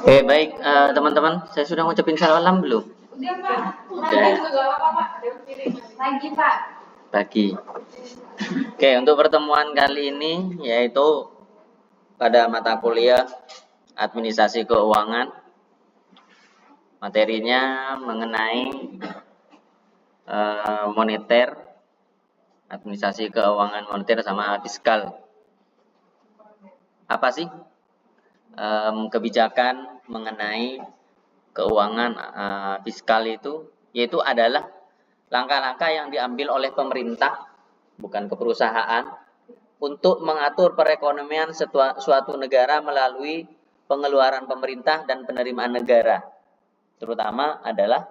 Oke, baik teman-teman, saya sudah ngucapin salam belum? Udah, Pak. Udah. Lagi, Pak. Pagi. Oke, untuk pertemuan kali ini yaitu pada mata kuliah Administrasi Keuangan. Materinya mengenai moneter, administrasi keuangan moneter sama fiskal. Apa sih kebijakan mengenai keuangan fiskal itu? Yaitu adalah langkah-langkah yang diambil oleh pemerintah, bukan ke perusahaan, untuk mengatur perekonomian suatu negara melalui pengeluaran pemerintah dan penerimaan negara, terutama adalah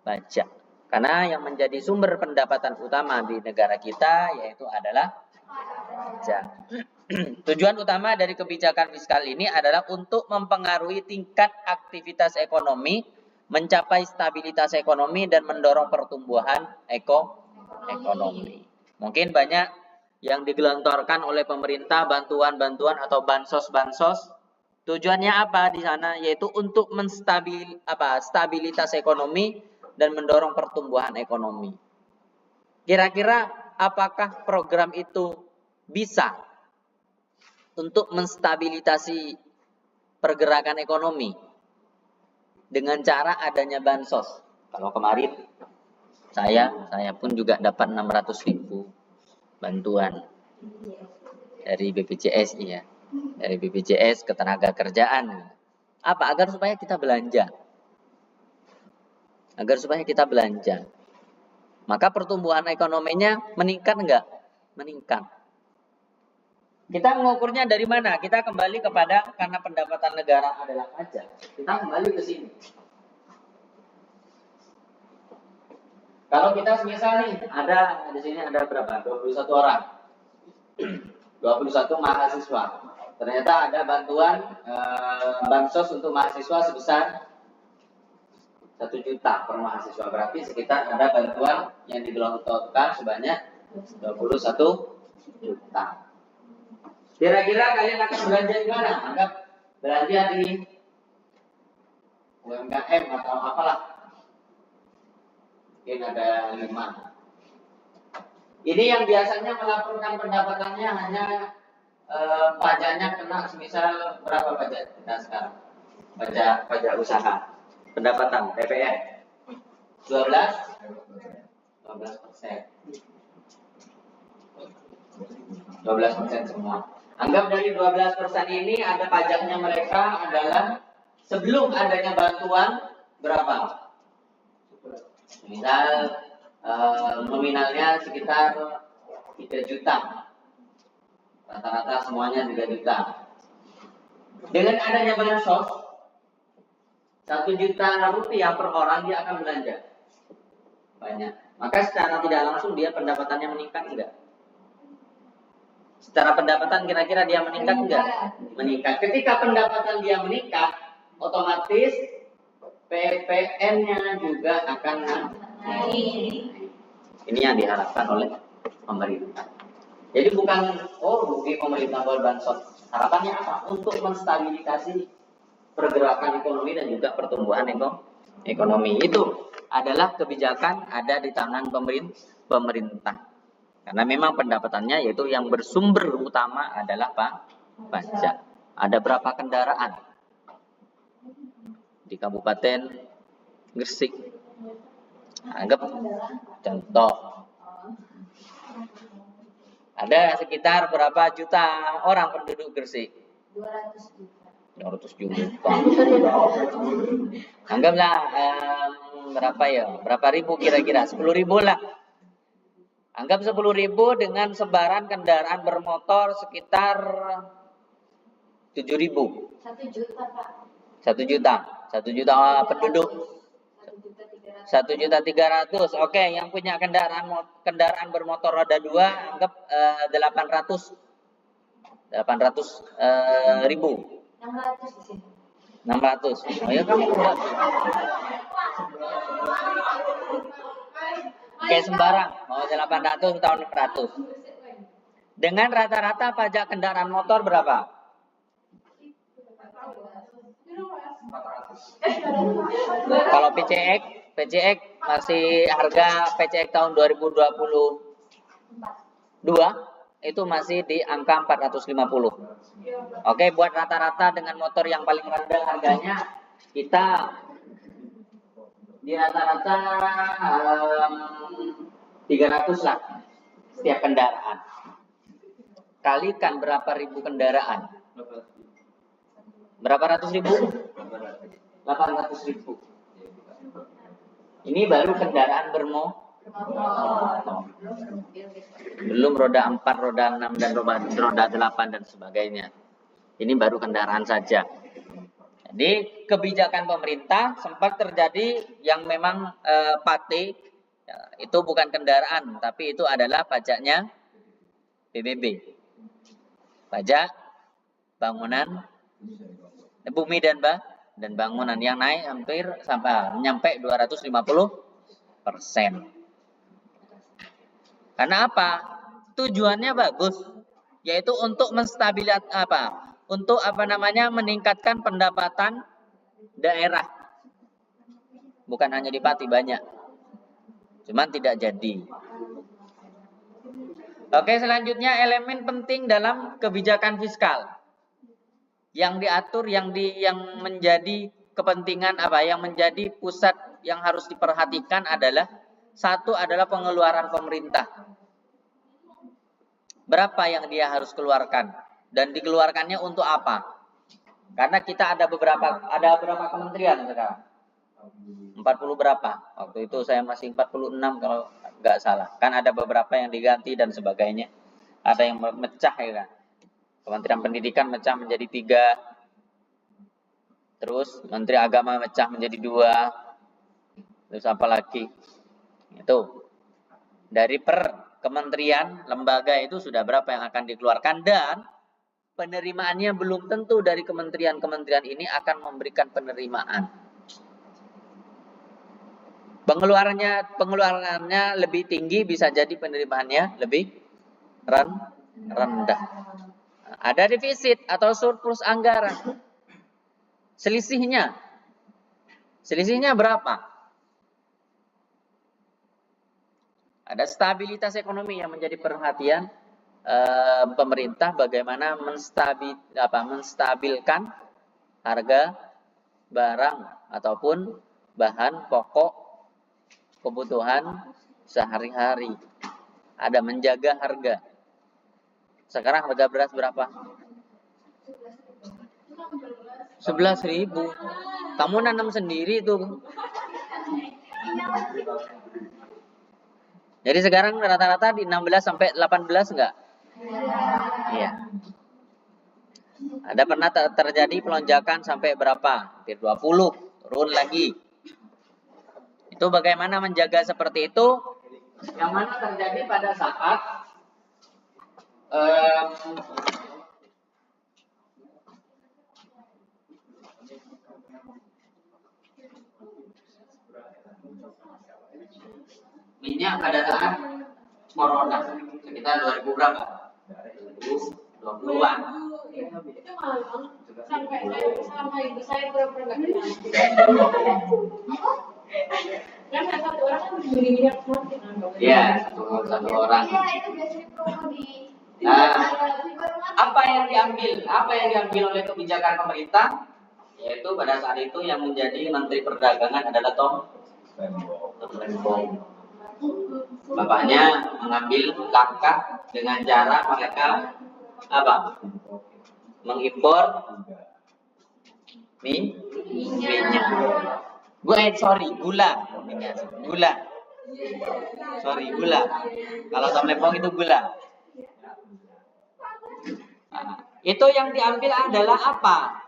pajak. Karena yang menjadi sumber pendapatan utama di negara kita yaitu adalah pajak. Tujuan utama dari kebijakan fiskal ini adalah untuk mempengaruhi tingkat aktivitas ekonomi, mencapai stabilitas ekonomi, dan mendorong pertumbuhan ekonomi. Mungkin banyak yang digelontorkan oleh pemerintah, bantuan-bantuan atau bansos-bansos. Tujuannya apa di sana? Yaitu untuk stabilitas ekonomi dan mendorong pertumbuhan ekonomi. Kira-kira apakah program itu bisa untuk menstabilitasi pergerakan ekonomi dengan cara adanya bansos? Kalau kemarin saya pun juga dapat 600.000 bantuan dari BPJS ya. Dari BPJS ketenaga kerjaan. Apa? Agar supaya kita belanja. Maka pertumbuhan ekonominya meningkat enggak? Meningkat. Kita mengukurnya dari mana? Kita kembali kepada, karena pendapatan negara adalah pajak. Kita kembali ke sini. Kalau kita misal nih, ada di sini ada berapa? 21 orang. 21 mahasiswa. Ternyata ada bantuan bansos untuk mahasiswa sebesar 1 juta per mahasiswa. Berarti sekitar ada bantuan yang digelontorkan sebanyak 21 juta. Kira-kira kalian akan belanja di mana? Anggap belanja di UMKM atau apalah. Mungkin ada 5. Ini yang biasanya melaporkan pendapatannya hanya pajaknya kena semisal berapa pajak kita sekarang? Pajak usaha. Pendapatan PPN 12% semua. Anggap dari 12% ini ada pajaknya mereka adalah sebelum adanya bantuan berapa? Misal nominalnya sekitar 3 juta. Rata-rata semuanya 3 juta. Dengan adanya bansos 1 juta rupiah per orang dia akan belanja banyak. Maka secara tidak langsung dia pendapatannya meningkat enggak? Secara pendapatan kira-kira dia meningkat enggak? Meningkat. Ketika pendapatan dia meningkat, otomatis PPN-nya juga akan naik. Ini yang diharapkan oleh pemerintah. Jadi bukan rugi pemerintah buat bansos. Harapannya apa? Untuk menstabilisasi pergerakan ekonomi dan juga pertumbuhan ekonomi. Itu adalah kebijakan ada di tangan pemerintah. Karena memang pendapatannya yaitu yang bersumber utama adalah pajak. Ada berapa kendaraan di Kabupaten Gresik? Anggap contoh. Ada sekitar berapa juta orang penduduk Gresik? 200 juta. Anggaplah berapa ya? Berapa ribu kira-kira? 10.000 lah. Anggap 10.000 dengan sebaran kendaraan bermotor sekitar 7.000. 1 juta, Pak. 1 juta. 1 juta penduduk. 1.300.000. Oke, yang punya kendaraan bermotor roda 2 anggap 800 ribu. 600 di sini. 600. Oh ya kamu buat. Oke, sembarang mau 800 atau 600. Dengan rata-rata pajak kendaraan motor berapa? Kalau PCX masih harga PCX tahun 2022 itu masih di angka 450. Oke, buat rata-rata dengan motor yang paling rendah harganya kita di rata-rata 300 lah setiap kendaraan. Kalikan berapa ribu kendaraan? Berapa ratus ribu? 800 ribu. Ini baru kendaraan belum roda 4, roda 6, dan roda 8 dan sebagainya. Ini baru kendaraan saja. Jadi kebijakan pemerintah sempat terjadi yang memang pate, itu bukan kendaraan, tapi itu adalah pajaknya PBB. Pajak bangunan, bumi dan bangunan yang naik hampir sampai menyampai 250%. Karena apa? Tujuannya bagus, yaitu untuk meningkatkan pendapatan daerah. Bukan hanya di Pati, banyak. Cuman tidak jadi. Oke, selanjutnya elemen penting dalam kebijakan fiskal yang diatur, yang menjadi kepentingan yang menjadi pusat yang harus diperhatikan adalah satu adalah pengeluaran pemerintah. Berapa yang dia harus keluarkan dan dikeluarkannya untuk apa? Karena kita ada berapa kementerian sekarang? 40 berapa? Waktu itu saya masih 46 kalau nggak salah. Kan ada beberapa yang diganti dan sebagainya. Ada yang mecah ya kan. Kementerian Pendidikan mecah menjadi 3. Terus Menteri Agama mecah menjadi 2. Terus apa lagi? Itu. Dari per kementerian, lembaga itu sudah berapa yang akan dikeluarkan, dan penerimaannya belum tentu dari kementerian-kementerian ini akan memberikan penerimaan. Pengeluarannya lebih tinggi, bisa jadi penerimaannya lebih rendah. Ada defisit atau surplus anggaran. Selisihnya berapa? Ada stabilitas ekonomi yang menjadi perhatian pemerintah, bagaimana menstabilkan harga barang ataupun bahan pokok kebutuhan sehari-hari. Ada menjaga harga. Sekarang harga beras berapa? 11.000. Kamu nanam sendiri tuh. Jadi sekarang rata-rata di 16 sampai 18 enggak? Iya. Ada pernah terjadi pelonjakan sampai berapa? Hampir 20, turun lagi. Itu bagaimana menjaga seperti itu? Yang mana terjadi pada saat minyak pada saat corona sekitar 2000 berapa? 2020-an. Itu mahal banget. Sampai ibu saya pura-pura nggak kenal. Kan satu orang kan beli minyak semua. Iya, satu orang. Iya, itu biasanya promo di. Apa yang diambil oleh kebijakan pemerintah? Yaitu pada saat itu yang menjadi Menteri Perdagangan adalah Tom Lembong. Bapaknya mengambil langkah dengan cara mereka mengimpor minyak. Gula. Gula. Kalau Tom Lembong itu gula. Itu yang diambil adalah apa?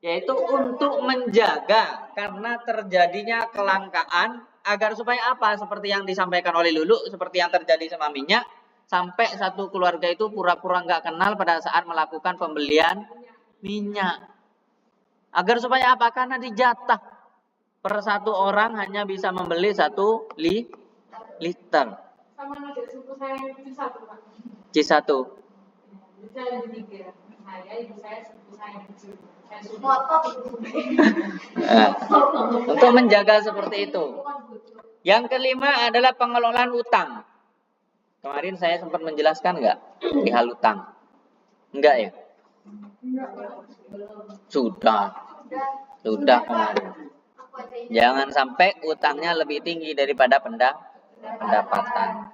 Yaitu untuk menjaga karena terjadinya kelangkaan, agar supaya apa? Seperti yang disampaikan oleh Lulu, seperti yang terjadi sama minyak, sampai satu keluarga itu pura-pura nggak kenal pada saat melakukan pembelian minyak. Agar supaya apa? Karena dijatah per satu orang hanya bisa membeli 1 liter. Sama nasi suku saya yang itu 1, Pak. C1. Saya lebih tiga. Saya, ibu saya, sepupu saya kecil. Saya sudah. Motor. Untuk menjaga seperti itu. Yang kelima adalah pengelolaan utang. Kemarin saya sempat menjelaskan nggak di hal utang? Enggak ya? Sudah kemarin. Jangan sampai utangnya lebih tinggi daripada pendapatan.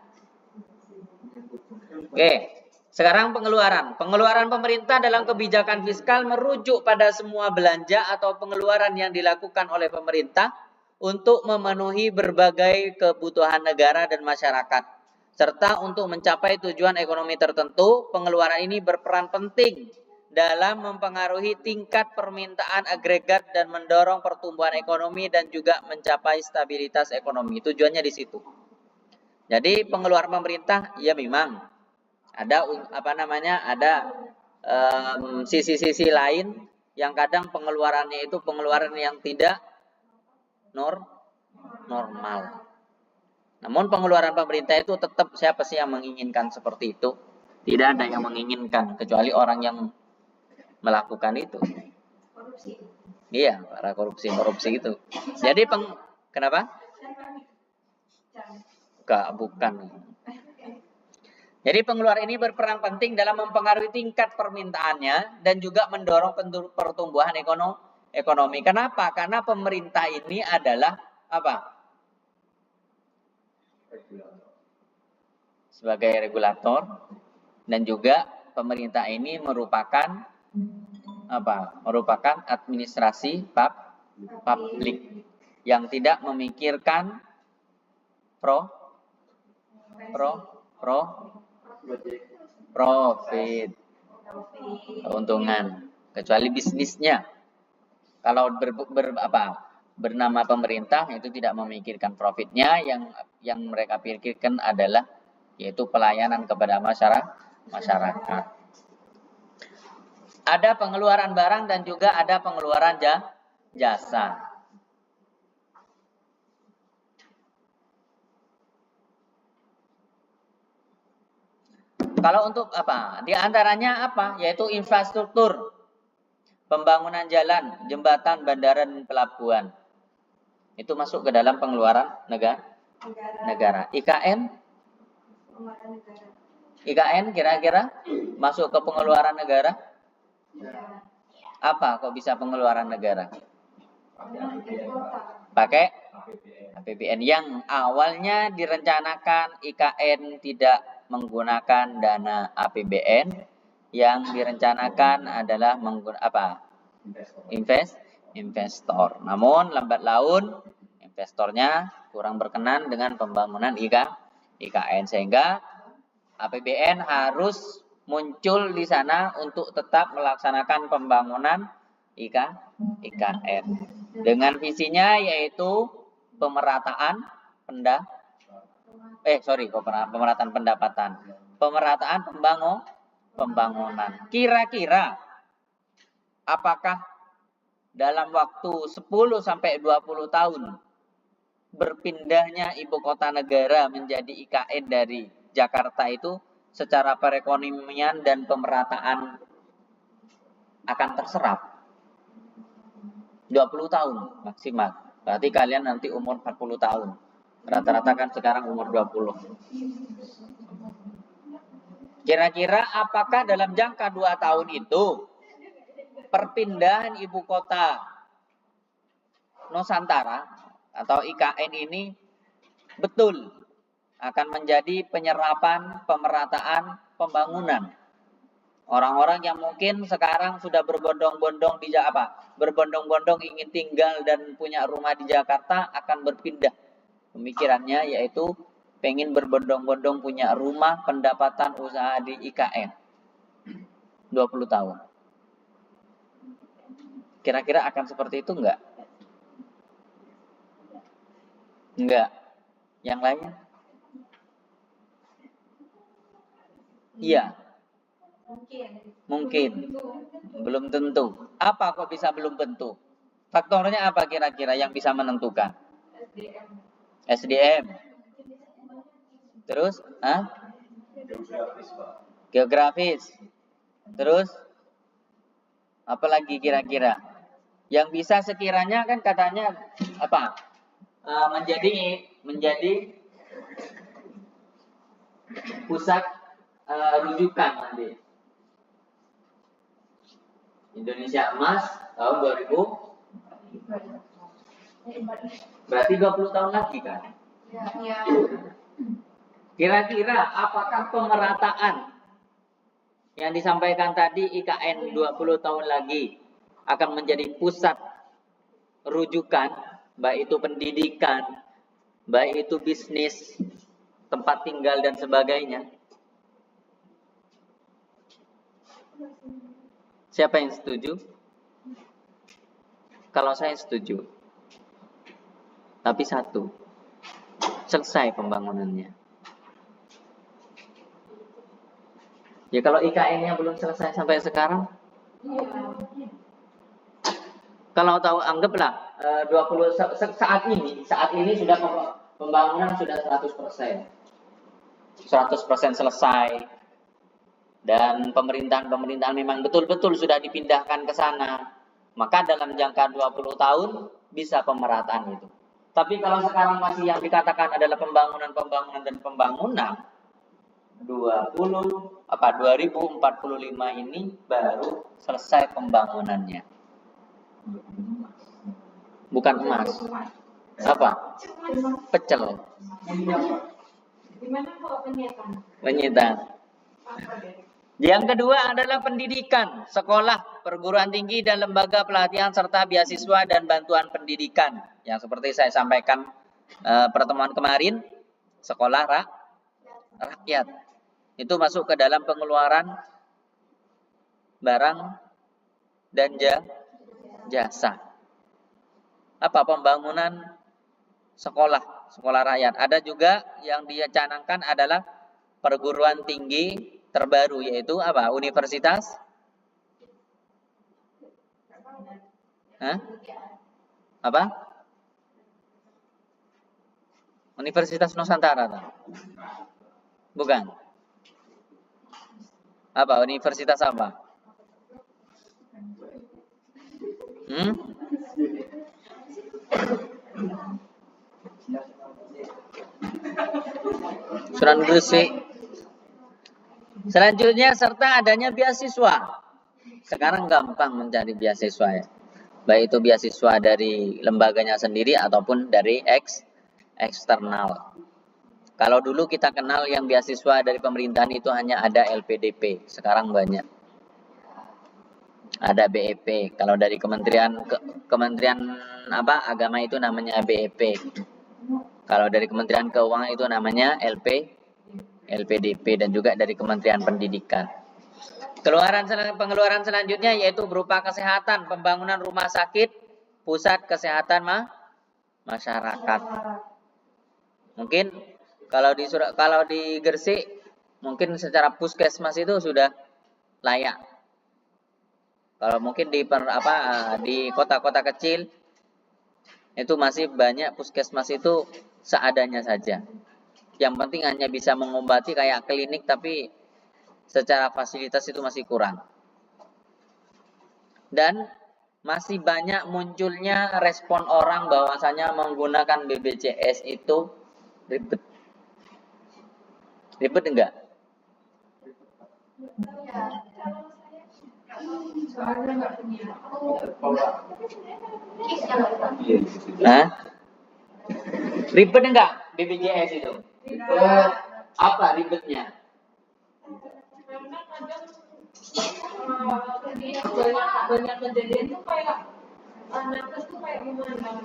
Oke, sekarang pengeluaran. Pengeluaran pemerintah dalam kebijakan fiskal merujuk pada semua belanja atau pengeluaran yang dilakukan oleh pemerintah untuk memenuhi berbagai kebutuhan negara dan masyarakat. Serta untuk mencapai tujuan ekonomi tertentu, pengeluaran ini berperan penting dalam mempengaruhi tingkat permintaan agregat dan mendorong pertumbuhan ekonomi dan juga mencapai stabilitas ekonomi. Tujuannya di situ. Jadi pengeluaran pemerintah ya memang ada sisi-sisi lain yang kadang pengeluarannya itu pengeluaran yang tidak normal. Namun pengeluaran pemerintah itu tetap, siapa sih yang menginginkan seperti itu? Tidak ada yang menginginkan kecuali orang yang melakukan itu. Korupsi. Iya, para korupsi itu. Jadi kenapa? Bukan. Jadi pengeluaran ini berperan penting dalam mempengaruhi tingkat permintaannya dan juga mendorong pertumbuhan ekonomi. Kenapa? Karena pemerintah ini adalah apa? Sebagai regulator, dan juga pemerintah ini merupakan administrasi publik yang tidak memikirkan profit, keuntungan, kecuali bisnisnya. Kalau bernama pemerintah itu tidak memikirkan profitnya, yang mereka pikirkan adalah yaitu pelayanan kepada masyarakat. Ada pengeluaran barang dan juga ada pengeluaran jasa. Kalau untuk di antaranya yaitu infrastruktur, pembangunan jalan, jembatan, bandara, dan pelabuhan. Itu masuk ke dalam pengeluaran negara. IKN kira-kira masuk ke pengeluaran negara? Apa kok bisa pengeluaran negara? Pakai APBN. Yang awalnya direncanakan IKN tidak menggunakan dana APBN, yang direncanakan adalah investor. Namun lambat laun investornya kurang berkenan dengan pembangunan IKN, sehingga APBN harus muncul di sana untuk tetap melaksanakan pembangunan IKN dengan visinya yaitu pemerataan pendapatan, pemerataan pembangunan. Kira-kira apakah dalam waktu 10 sampai 20 tahun berpindahnya ibu kota negara menjadi IKN dari Jakarta itu secara perekonomian dan pemerataan akan terserap? 20 tahun maksimal. Berarti kalian nanti umur 40 tahun. Rata-rata kan sekarang umur 20. Kira-kira apakah dalam jangka 2 tahun itu perpindahan ibu kota Nusantara atau IKN ini betul akan menjadi penyerapan, pemerataan, pembangunan? Orang-orang yang mungkin sekarang sudah berbondong-bondong berbondong-bondong ingin tinggal dan punya rumah di Jakarta akan berpindah pemikirannya, yaitu pengen berbondong-bondong punya rumah, pendapatan usaha di IKN 20 tahun. Kira-kira akan seperti itu enggak? Enggak. Yang lainnya? Iya. Mungkin. Belum tentu. Apa kok bisa belum tentu? Faktornya apa kira-kira yang bisa menentukan? SDM. Terus? geografis. Terus apa lagi kira-kira? Yang bisa sekiranya kan katanya apa? Menjadi pusat rujukan nanti. Indonesia Emas tahun 2000. Berarti 20 tahun lagi kan? Ya. Kira-kira apakah pemerataan yang disampaikan tadi IKN 20 tahun lagi akan menjadi pusat rujukan, baik itu pendidikan, baik itu bisnis, tempat tinggal dan sebagainya? Siapa yang setuju? Kalau saya setuju. Tapi satu, selesai pembangunannya. Ya kalau IKN-nya belum selesai sampai sekarang, kalau tahu anggaplah 20 saat ini sudah pembangunan sudah 100%. 100% selesai. Dan pemerintahan memang betul-betul sudah dipindahkan ke sana. Maka dalam jangka 20 tahun bisa pemerataan itu. Tapi kalau sekarang masih yang dikatakan adalah pembangunan 2045 ini baru selesai pembangunannya. Bukan emas. Apa? Pecel. Gimana kalau penyiapan? Penyitaan. Yang kedua adalah pendidikan, sekolah, perguruan tinggi dan lembaga pelatihan serta beasiswa dan bantuan pendidikan. Yang seperti saya sampaikan pertemuan kemarin, sekolah rakyat. Itu masuk ke dalam pengeluaran barang dan jasa. Apa pembangunan sekolah rakyat. Ada juga yang dia canangkan adalah perguruan tinggi terbaru, yaitu apa? Universitas apa? Universitas Nusantara. Bukan. Apa? Universitas apa? Sunan Gresik. Selanjutnya serta adanya beasiswa. Sekarang gampang mencari beasiswa ya. Baik itu beasiswa dari lembaganya sendiri ataupun dari eksternal. Kalau dulu kita kenal yang beasiswa dari pemerintahan itu hanya ada LPDP, sekarang banyak. Ada BEP. Kalau dari Kementerian Agama itu namanya BEP. Kalau dari Kementerian Keuangan itu namanya LPDP dan juga dari Kementerian Pendidikan. Pengeluaran selanjutnya yaitu berupa kesehatan, pembangunan rumah sakit, pusat kesehatan masyarakat. Mungkin kalau di Gresik mungkin secara puskesmas itu sudah layak. Kalau mungkin di kota-kota kecil itu masih banyak puskesmas itu seadanya saja. Yang penting hanya bisa mengobati kayak klinik, tapi secara fasilitas itu masih kurang. Dan masih banyak munculnya respon orang bahwasanya menggunakan BPJS itu ribet. Ribet enggak? Ribet enggak BPJS itu? Apa ribetnya? Karena kadang banyak kejadian tuh kayak nakes tuh kayak memandang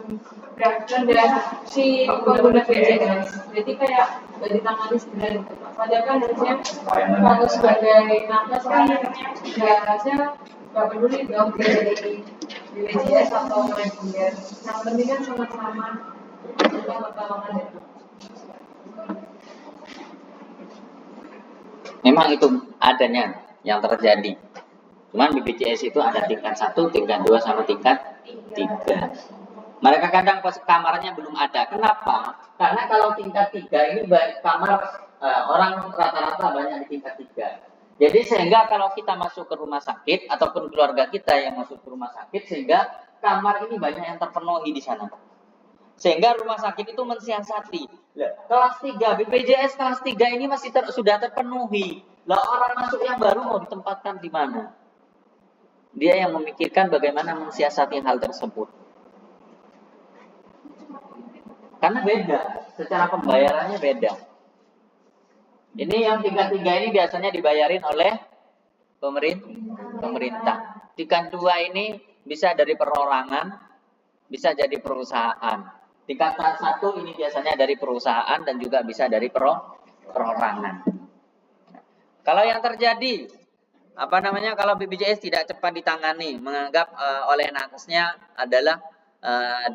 si pengguna BPJS. Jadi kayak gak ditangani segera gitu. Padahal kan harusnya kalau sebagai nakes kan harusnya gak peduli dong dari BPJS atau reguler. Yang penting kan sama-sama pertolongan itu. Memang itu adanya yang terjadi. Cuman BPJS itu ada tingkat 1, tingkat 2, sama tingkat 3. Mereka kadang pas kamarnya belum ada. Kenapa? Karena kalau tingkat 3 ini kamar orang rata-rata banyak di tingkat 3. Jadi sehingga kalau kita masuk ke rumah sakit ataupun keluarga kita yang masuk ke rumah sakit, sehingga kamar ini banyak yang terpenuhi di sana. Sehingga rumah sakit itu mensiasati. Kelas 3, BPJS kelas 3 ini masih sudah terpenuhi. Lah orang masuk yang baru mau ditempatkan di mana? Dia yang memikirkan bagaimana mensiasati hal tersebut. Karena beda, secara pembayarannya beda. Ini yang 3-3 ini biasanya dibayarin oleh pemerintah. Tingkat 2 ini bisa dari perorangan, bisa jadi perusahaan. Tingkatan 1 ini biasanya dari perusahaan dan juga bisa dari perorangan. Kalau yang terjadi, kalau BPJS tidak cepat ditangani, menganggap oleh nakesnya adalah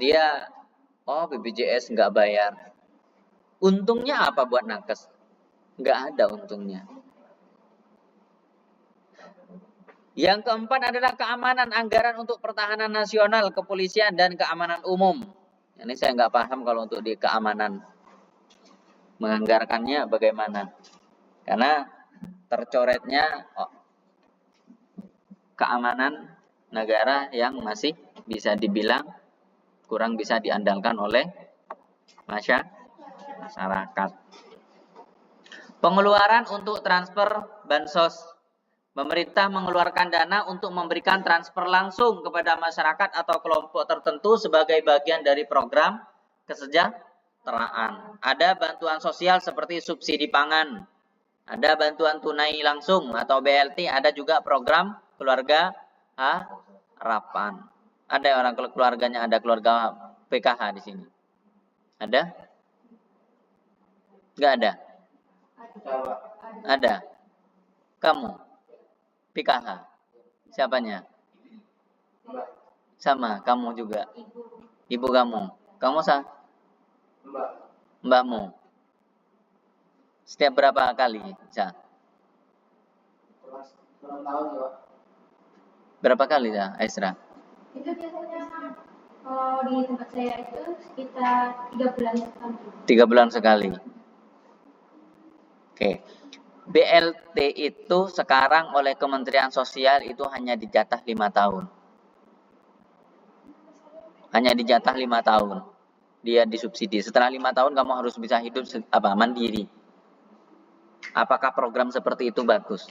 dia, BPJS nggak bayar. Untungnya apa buat nakes? Nggak ada untungnya. Yang keempat adalah keamanan anggaran untuk pertahanan nasional, kepolisian, dan keamanan umum. Ini saya nggak paham kalau untuk di keamanan. Menganggarkannya bagaimana? Karena tercoretnya keamanan negara yang masih bisa dibilang kurang bisa diandalkan oleh masyarakat. Pengeluaran untuk transfer bansos. Pemerintah mengeluarkan dana untuk memberikan transfer langsung kepada masyarakat atau kelompok tertentu sebagai bagian dari program kesejahteraan. Ada bantuan sosial seperti subsidi pangan. Ada bantuan tunai langsung atau BLT. Ada juga program keluarga harapan. Ada orang keluarganya, ada keluarga PKH di sini. Ada? Enggak ada? Ada. Kamu? PKH. Siapanya? Sama, kamu juga. Ibu kamu. Kamu mbakmu. Setiap berapa kali? Berapa kali ya, Aisra? Itu biasanya kalau di tempat saya itu sekitar 3 bulan sekali. 3 bulan sekali. Oke. BLT itu sekarang oleh Kementerian Sosial itu hanya dijatah 5 tahun. Hanya dijatah 5 tahun. Dia disubsidi. Setelah 5 tahun kamu harus bisa hidup mandiri. Apakah program seperti itu bagus?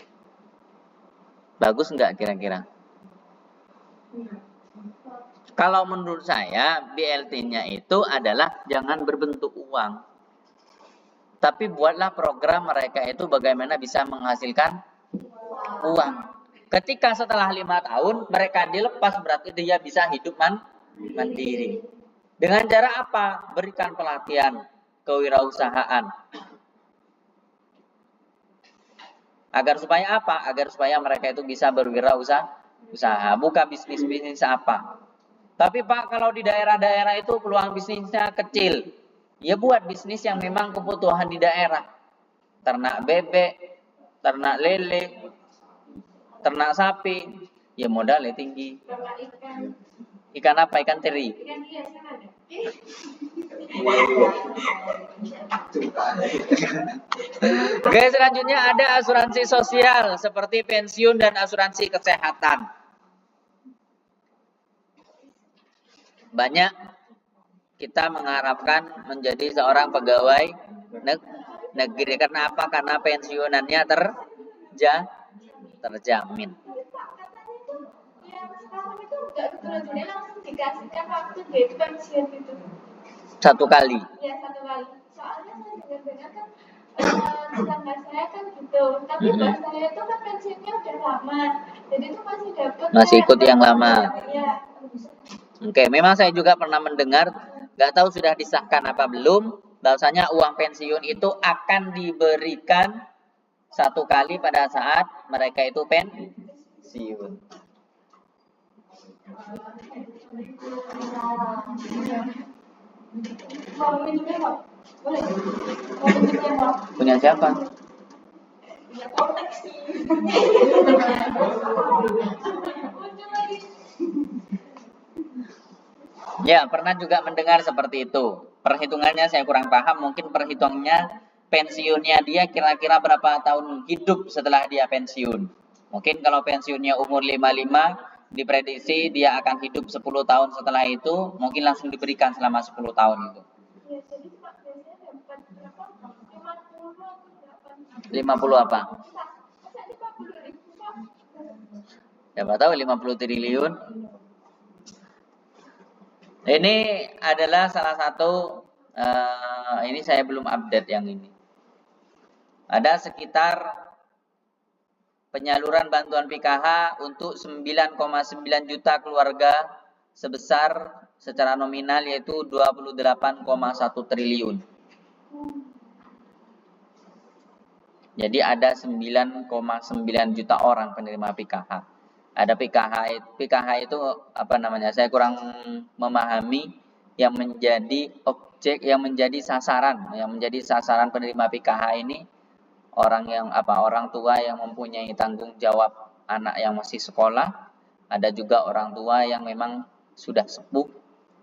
Bagus enggak kira-kira? Kalau menurut saya BLT-nya itu adalah jangan berbentuk uang. Tapi buatlah program mereka itu bagaimana bisa menghasilkan uang. Ketika setelah 5 tahun mereka dilepas, berarti dia bisa hidup mandiri. Dengan cara apa? Berikan pelatihan kewirausahaan. Agar supaya apa? Agar supaya mereka itu bisa berwirausaha, buka bisnis apa. Tapi Pak, kalau di daerah-daerah itu peluang bisnisnya kecil. Ya buat bisnis yang memang kebutuhan di daerah. Ternak bebek, ternak lele, ternak sapi, ya modalnya tinggi. Ikan apa? Ikan teri. Ikan hias kan ada. Oke, selanjutnya ada asuransi sosial seperti pensiun dan asuransi kesehatan. Banyak kita mengharapkan menjadi seorang pegawai negeri. Karena apa? Karena pensiunannya terjamin. Satu kali. Ya, 1 kali. Soalnya saya dengar-dengar kan tetangga saya kan gitu. Tapi mbak saya itu kan pensiunnya udah lama. Jadi itu masih ikut yang lama. Ya. Oke, memang saya juga pernah mendengar. Gak tahu sudah disahkan apa belum, bahwasanya uang pensiun itu akan diberikan 1 kali pada saat mereka itu pensiun. Punya siapa? Ya, pernah juga mendengar seperti itu. Perhitungannya saya kurang paham, mungkin perhitungannya pensiunnya dia kira-kira berapa tahun hidup setelah dia pensiun. Mungkin kalau pensiunnya umur 55, diprediksi dia akan hidup 10 tahun setelah itu, mungkin langsung diberikan selama 10 tahun itu. Ya, jadi Pak biasanya dapat berapa? 50 atau berapa? 50 apa? Masa 50.000 Pak? Siapa tahu 50 triliun. Ini adalah salah satu, ini saya belum update yang ini. Ada sekitar penyaluran bantuan PKH untuk 9,9 juta keluarga sebesar secara nominal yaitu 28,1 triliun. Jadi ada 9,9 juta orang penerima PKH. Ada PKH itu apa namanya? Saya kurang memahami yang menjadi objek, yang menjadi sasaran penerima PKH ini orang yang orang tua yang mempunyai tanggung jawab anak yang masih sekolah, ada juga orang tua yang memang sudah sepuh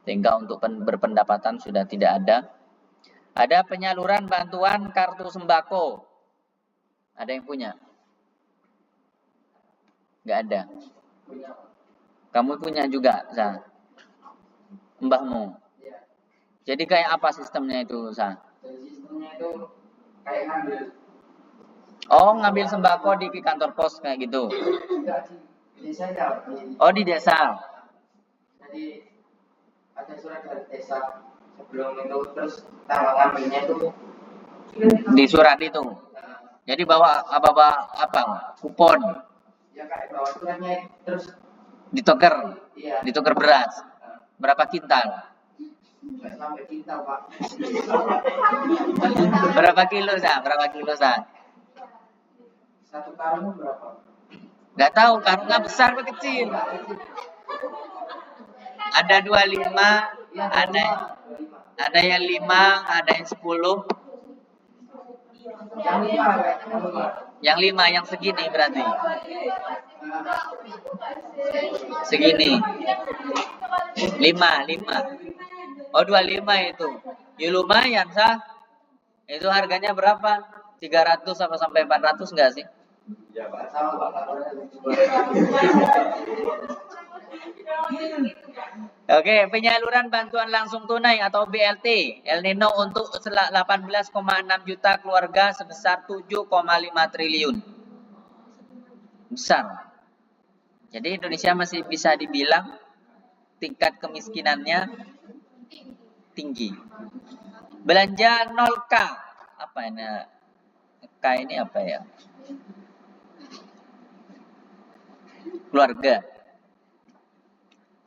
sehingga untuk berpendapatan sudah tidak ada. Ada penyaluran bantuan kartu sembako. Ada yang punya? Enggak ada. Kamu punya juga, Sa? Mbahmu. Jadi kayak apa sistemnya itu, Sa? Sistemnya itu kayak ngambil. Oh, ngambil sembako di kantor pos kayak gitu. Enggak di desa ya. Oh, di desa. Jadi ada surat dari desa sebelum itu, terus tanggal ngambilnya itu Di surat itu. Jadi bawa apa? Kupon. ya kayak bawa suratnya terus Dituker. iya. Dituker beras. Berapa kintal? Enggak sampai kita, Pak. Berapa kilo, Sa? Satu karung berapa? Enggak tahu, karungnya besar atau kecil. Ada 25, ada yang 5, ada yang 10. Yang 5 kayaknya. Yang 5, yang segini berarti. Segini. 5. Oh, 25 itu. Ya lumayan, Sa. Itu harganya berapa? 300 apa sampai 400 enggak sih? Ya, Pak. Sama, Pak. Oke, penyaluran bantuan langsung tunai atau BLT El Nino untuk 18,6 juta keluarga sebesar 7,5 triliun. Besar. Jadi Indonesia masih bisa dibilang tingkat kemiskinannya tinggi. Belanja 0K. Apa ini? K ini apa ya? Keluarga.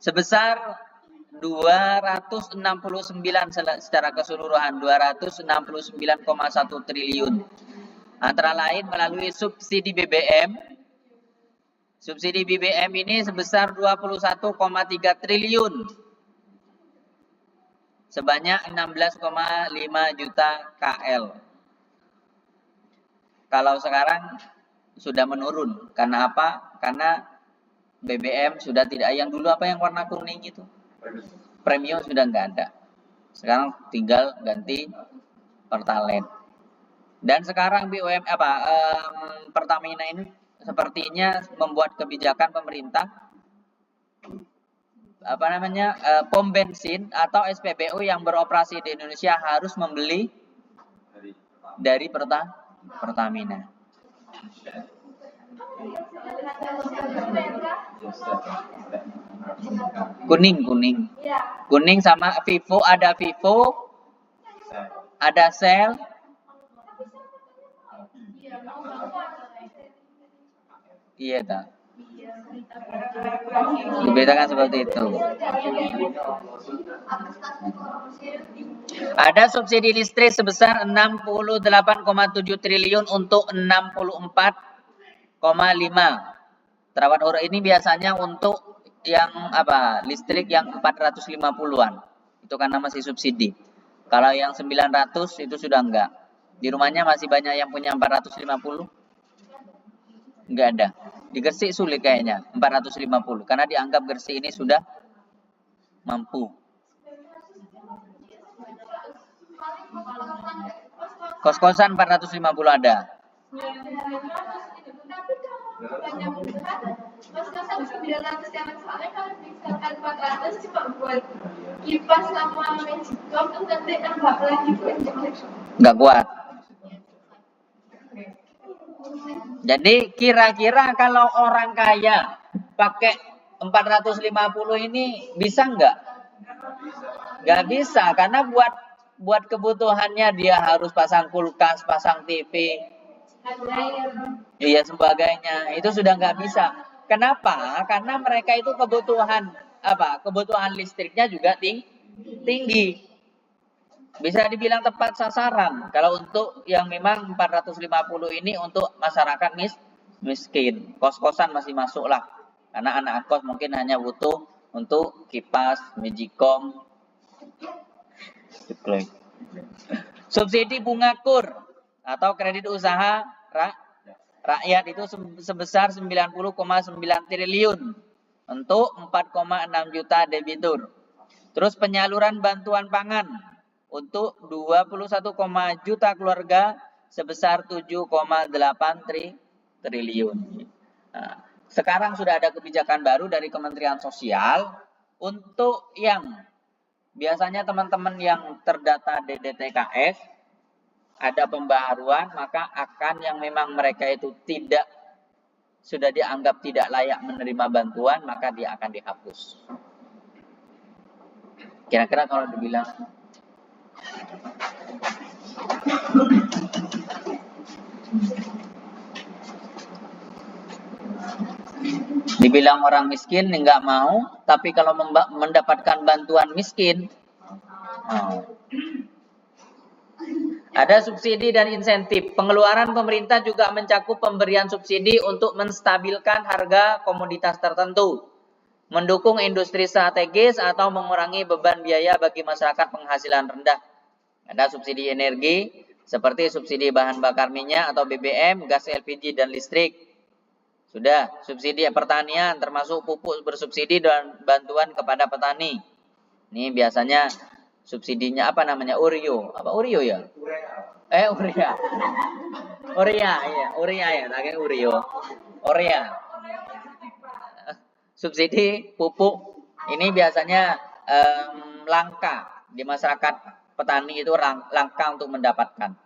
Sebesar 269 secara keseluruhan 269,1 triliun. Antara lain melalui subsidi BBM. Subsidi BBM ini sebesar 21,3 triliun. Sebanyak 16,5 juta KL. Kalau sekarang sudah menurun. Karena apa? Karena BBM sudah tidak, yang dulu apa yang warna kuning itu? Premium sudah nggak ada. Sekarang tinggal ganti Pertalite. Dan sekarang Pertamina ini sepertinya membuat kebijakan pemerintah pom bensin atau SPBU yang beroperasi di Indonesia harus membeli dari Pertamina. Kuning sama Vivo, ada Shell. Iya tak? Dibedakan seperti itu. Ada subsidi listrik sebesar 68,7 triliun untuk 64,5 terawatt hour. Ini biasanya untuk yang listrik yang 450-an. Itu karena masih subsidi. Kalau yang 900 itu sudah enggak. Di rumahnya masih banyak yang punya 450? Enggak ada. Di Gresik sulit kayaknya 450 karena dianggap Gresik ini sudah mampu. Kos-kosan 450 ada. Tapi kalau banyak beneran, kos-kosan 900 yang soalnya kalau misalkan 400 cuma buat kipas sama magicom tuh nanti nambah lagi tuh Nggak kuat. Jadi kira-kira kalau orang kaya pakai 450 ini bisa nggak? Nggak bisa, karena buat kebutuhannya dia harus pasang kulkas, pasang TV, iya sebagainya. Itu sudah nggak bisa. Kenapa? Karena mereka itu kebutuhan apa? Kebutuhan listriknya juga tinggi. Bisa dibilang tepat sasaran. Kalau untuk yang memang 450 ini untuk masyarakat miskin. Kos-kosan masih masuk lah. Karena anak kos mungkin hanya butuh untuk kipas, magicom. Subsidi bunga kur atau kredit usaha rakyat itu sebesar 90,9 triliun untuk 4,6 juta debitur. Terus penyaluran bantuan pangan untuk 21, juta keluarga sebesar 7,8 triliun. Nah, sekarang sudah ada kebijakan baru dari Kementerian Sosial untuk yang biasanya teman-teman yang terdata di DTKS ada pembaharuan, maka akan yang memang mereka itu tidak sudah dianggap tidak layak menerima bantuan, maka dia akan dihapus. Kira-kira kalau dibilang orang miskin nggak mau, tapi kalau mendapatkan bantuan miskin, ada subsidi dan insentif. Pengeluaran pemerintah juga mencakup pemberian subsidi untuk menstabilkan harga komoditas tertentu, mendukung industri strategis atau mengurangi beban biaya bagi masyarakat penghasilan rendah. Ada subsidi energi seperti subsidi bahan bakar minyak atau BBM, gas LPG dan listrik. Sudah, subsidi pertanian termasuk pupuk bersubsidi dan bantuan kepada petani. Ini biasanya subsidinya apa namanya? Urea. Apa Urea ya? Urea. Urea ya, pakai Urea. Urea. Subsidi pupuk ini biasanya langka di masyarakat petani, itu langka untuk mendapatkan.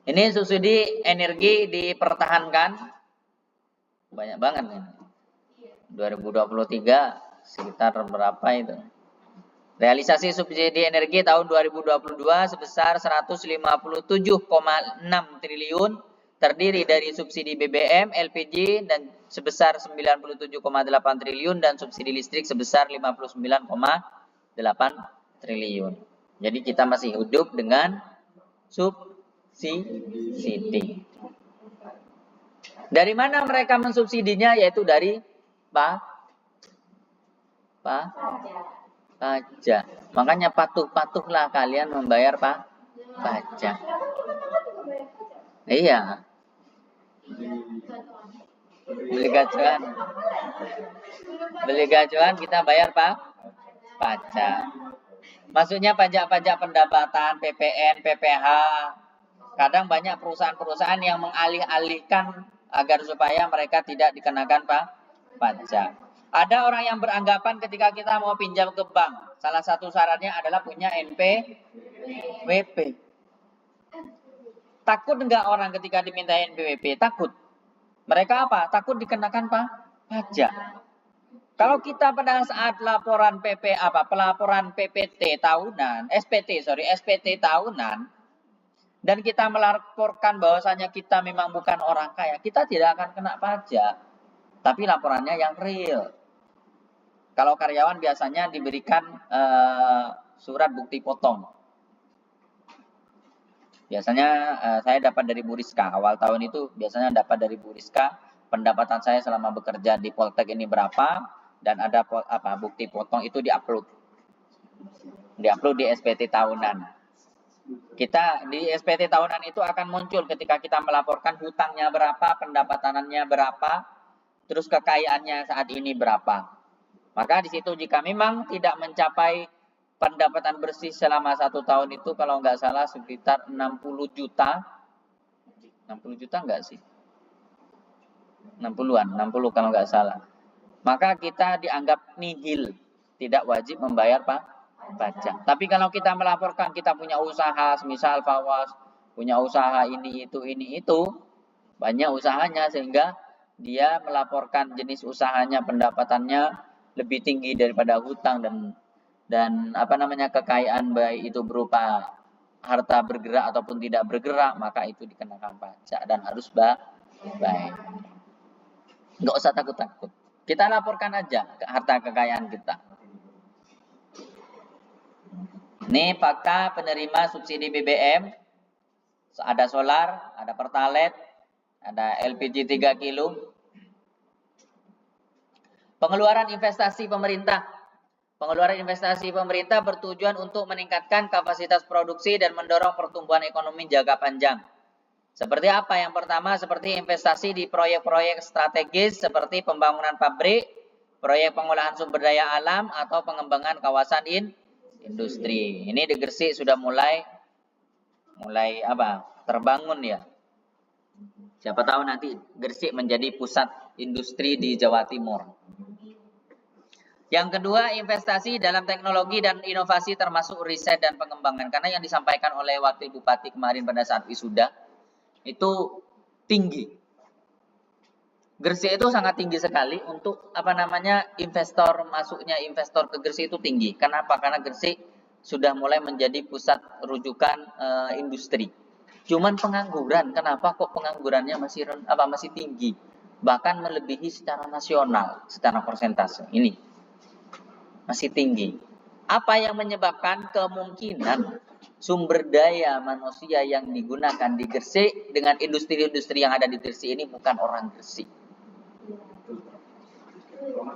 Ini subsidi energi dipertahankan banyak banget nih. 2023 sekitar berapa itu? Realisasi subsidi energi tahun 2022 sebesar 157,6 triliun, terdiri dari subsidi BBM, LPG dan sebesar 97,8 triliun dan subsidi listrik sebesar 59,8 triliun. Jadi kita masih hidup dengan subsidi. Dari mana mereka mensubsidinya? Yaitu dari pajak. Makanya patuh-patuhlah kalian membayar pajak. Iya. Beli gacuan kita bayar pajak. Maksudnya pajak-pajak pendapatan, PPN, PPH. Kadang banyak perusahaan-perusahaan yang mengalih-alihkan agar supaya mereka tidak dikenakan pajak. Ada orang yang beranggapan ketika kita mau pinjam ke bank, salah satu syaratnya adalah punya NPWP. Takut enggak orang ketika diminta NPWP? Takut. Mereka apa? Takut dikenakan pajak. Kalau kita pada saat laporan pelaporan PPT tahunan, SPT tahunan, dan kita melaporkan bahwasanya kita memang bukan orang kaya, kita tidak akan kena pajak. Tapi laporannya yang real. Kalau karyawan biasanya diberikan surat bukti potong. Biasanya saya dapat dari Bu Rizka. Awal tahun itu biasanya dapat dari Bu Rizka. Pendapatan saya selama bekerja di Poltek ini berapa. Dan ada bukti potong itu diupload. Diupload di SPT tahunan. Kita di SPT tahunan itu akan muncul ketika kita melaporkan hutangnya berapa, pendapatannya berapa, terus kekayaannya saat ini berapa. Maka di situ jika memang tidak mencapai pendapatan bersih selama 1 tahun itu kalau nggak salah sekitar 60 juta. 60 juta nggak sih? 60-an, 60 kalau nggak salah. Maka kita dianggap nihil, tidak wajib membayar pajak. Tapi kalau kita melaporkan kita punya usaha, misal Fawas punya usaha ini itu, banyak usahanya sehingga dia melaporkan jenis usahanya, pendapatannya lebih tinggi daripada hutang dan kekayaan baik itu berupa harta bergerak ataupun tidak bergerak, maka itu dikenakan pajak dan harus baik. Nggak usah takut-takut. Kita laporkan aja ke harta kekayaan kita. Ini fakta penerima subsidi BBM. Ada solar, ada pertalite, ada LPG 3 kilo. Pengeluaran investasi pemerintah. Pengeluaran investasi pemerintah bertujuan untuk meningkatkan kapasitas produksi dan mendorong pertumbuhan ekonomi jangka panjang. Seperti apa? Yang pertama, seperti investasi di proyek-proyek strategis seperti pembangunan pabrik, proyek pengolahan sumber daya alam, atau pengembangan kawasan industri. Ini di Gresik sudah mulai terbangun ya. Siapa tahu nanti Gresik menjadi pusat industri di Jawa Timur. Yang kedua, investasi dalam teknologi dan inovasi termasuk riset dan pengembangan. Karena yang disampaikan oleh Wakil Bupati kemarin pada saat wisuda itu tinggi. Gresik itu sangat tinggi sekali untuk masuknya investor ke Gresik itu tinggi. Kenapa? Karena Gresik sudah mulai menjadi pusat rujukan industri. Cuman pengangguran, kenapa kok penganggurannya masih tinggi? Bahkan melebihi secara nasional, secara persentase. Ini masih tinggi. Apa yang menyebabkan? Kemungkinan sumber daya manusia yang digunakan di Gresik dengan industri-industri yang ada di Gresik ini bukan orang Gresik.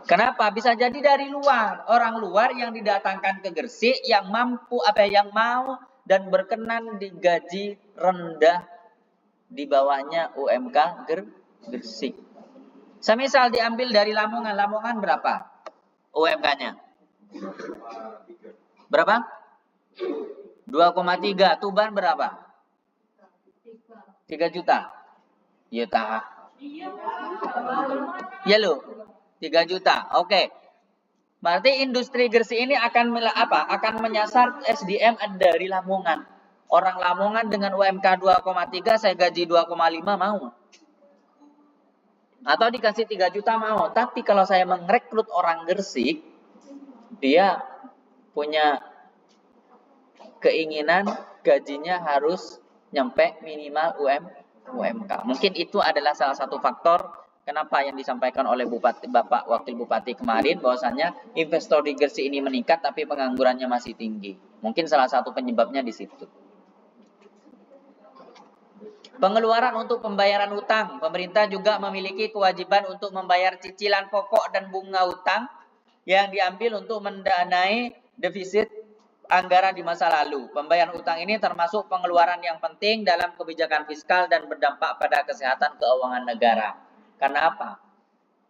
Kenapa? Bisa jadi dari luar, orang luar yang didatangkan ke Gresik yang mau dan berkenan digaji rendah di bawahnya UMK Gresik. Semisal diambil dari Lamongan, Lamongan berapa UMK-nya? Berapa? 2,3. Tuban berapa? 3 juta. Ya tak. Ya lo. 3 juta. Oke. Berarti industri Gresik ini akan menyasar SDM dari Lamongan. Orang Lamongan dengan UMK 2,3 saya gaji 2,5 mau. Atau dikasih 3 juta mau. Tapi kalau saya merekrut orang Gresik, dia punya keinginan gajinya harus nyampe minimal UMK. Mungkin itu adalah salah satu faktor kenapa yang disampaikan oleh Bapak Wakil Bupati kemarin bahwasanya investor di Gresik ini meningkat tapi penganggurannya masih tinggi. Mungkin salah satu penyebabnya di situ. Pengeluaran untuk pembayaran utang. Pemerintah juga memiliki kewajiban untuk membayar cicilan pokok dan bunga utang yang diambil untuk mendanai defisit anggaran di masa lalu. Pembayaran utang ini termasuk pengeluaran yang penting dalam kebijakan fiskal dan berdampak pada kesehatan keuangan negara. Karena apa?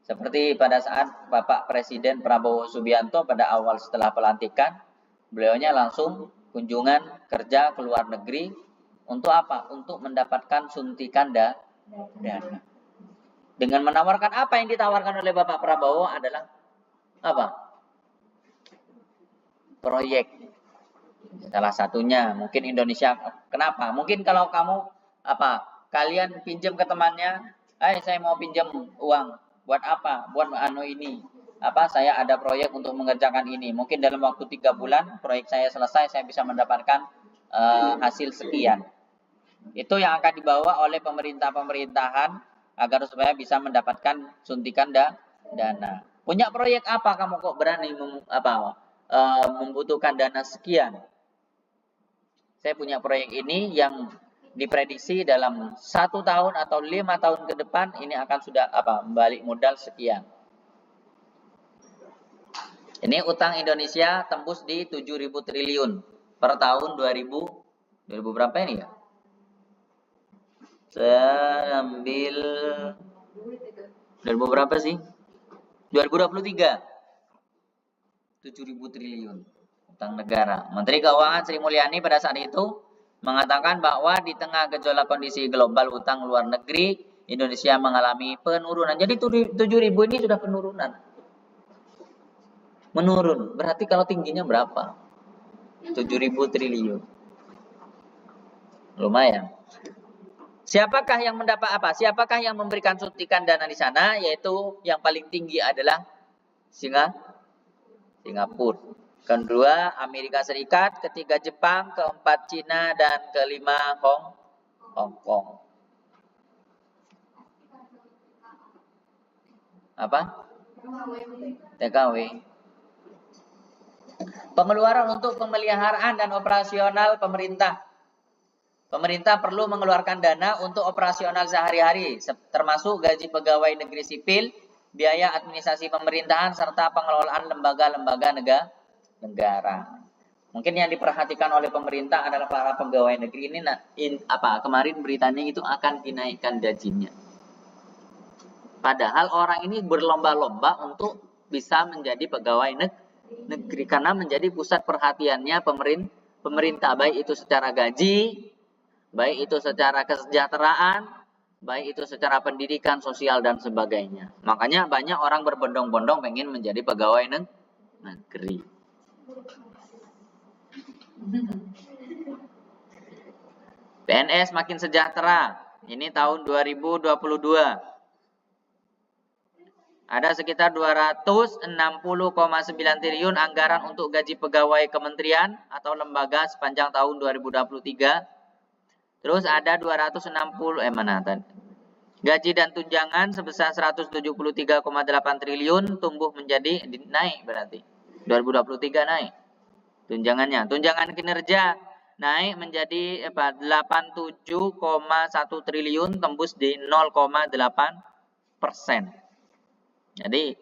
Seperti pada saat Bapak Presiden Prabowo Subianto pada awal setelah pelantikan, beliaunya langsung kunjungan kerja ke luar negeri. Untuk apa? Untuk mendapatkan suntikan dana. Dengan menawarkan apa yang ditawarkan oleh Bapak Prabowo adalah apa? Proyek. Salah satunya mungkin Indonesia. Kenapa? Mungkin kalau kamu kalian pinjam ke temannya, saya mau pinjam uang. Buat apa? Buat ini. Saya ada proyek untuk mengerjakan ini. Mungkin dalam waktu 3 bulan proyek saya selesai, saya bisa mendapatkan hasil sekian. Itu yang akan dibawa oleh pemerintahan agar supaya bisa mendapatkan suntikan dana. Punya proyek apa kamu kok berani membutuhkan dana sekian? Saya punya proyek ini yang diprediksi dalam 1 tahun atau 5 tahun ke depan ini akan sudah balik modal sekian. Ini utang Indonesia tembus di 7.000 triliun per tahun 2000 berapa ini ya? Saya ambil 2000 berapa sih? 2023. 7.000 triliun. utang negara. Menteri Keuangan Sri Mulyani pada saat itu mengatakan bahwa di tengah gejolak kondisi global utang luar negeri, Indonesia mengalami penurunan. Jadi 7.000 ini sudah penurunan. Menurun. Berarti kalau tingginya berapa? 7.000 triliun. Lumayan. Siapakah yang mendapat apa? Siapakah yang memberikan suntikan dana di sana? Yaitu yang paling tinggi adalah Singapura. Kedua Amerika Serikat, ketiga Jepang, keempat Cina, dan kelima Hong Kong. Apa? TKW. Pengeluaran untuk pemeliharaan dan operasional pemerintah. Pemerintah perlu mengeluarkan dana untuk operasional sehari-hari, termasuk gaji pegawai negeri sipil, biaya administrasi pemerintahan, serta pengelolaan lembaga-lembaga negara. Mungkin yang diperhatikan oleh pemerintah adalah para pegawai negeri ini. Kemarin beritanya itu akan dinaikkan gajinya. Padahal orang ini berlomba-lomba untuk bisa menjadi pegawai negeri karena menjadi pusat perhatiannya pemerintah, baik itu secara gaji, baik itu secara kesejahteraan, baik itu secara pendidikan, sosial, dan sebagainya. Makanya banyak orang berbondong-bondong pengen menjadi pegawai negeri. PNS makin sejahtera. Ini tahun 2022. Ada sekitar 260,9 triliun anggaran untuk gaji pegawai kementerian atau lembaga sepanjang tahun 2023. Terus ada 260 gaji dan tunjangan sebesar 173,8 triliun tumbuh menjadi naik berarti. 2023 naik. Tunjangan kinerja naik menjadi 87,1 triliun tembus di 0,8%. Jadi